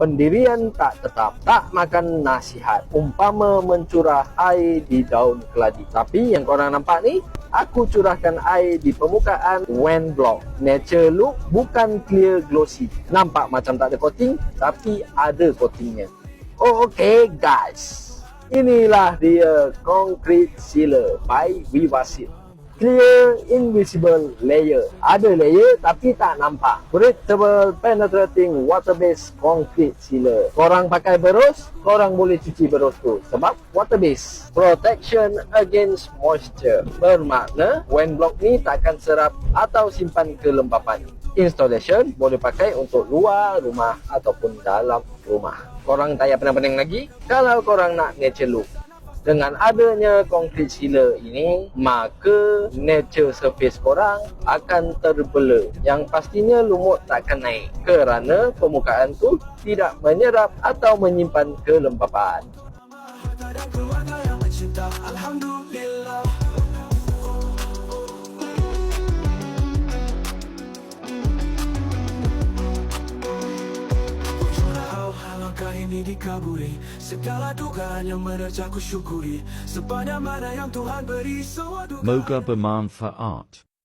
Pendirian tak tetap, tak makan nasihat, umpama mencurah air di daun keladi. Tapi yang korang nampak ni, aku curahkan air di permukaan Wen Block. Nature look, bukan clear glossy. Nampak macam tak ada coating, tapi ada coatingnya. Oh, okay guys, inilah dia Concrete Sealer by Vivasit. Clear invisible layer. Ada layer tapi tak nampak. Breathable penetrating water based concrete sealer. Korang pakai berus, korang boleh cuci berus tu sebab water based. Protection against moisture. Bermakna Wen Block ni takkan serap atau simpan kelembapan. Installation boleh pakai untuk luar rumah ataupun dalam rumah. Korang tak payah pening-pening lagi kalau korang nak nature look. Dengan adanya concrete sealer ini, maka nature surface korang akan terbela. Yang pastinya lumut takkan naik kerana permukaan tu tidak menyerap atau menyimpan kelembapan. Ini dikaburi, segala dugaan yang menerjang ku syukuri, sebanyak mana yang Tuhan beri. Moga bermanfaat.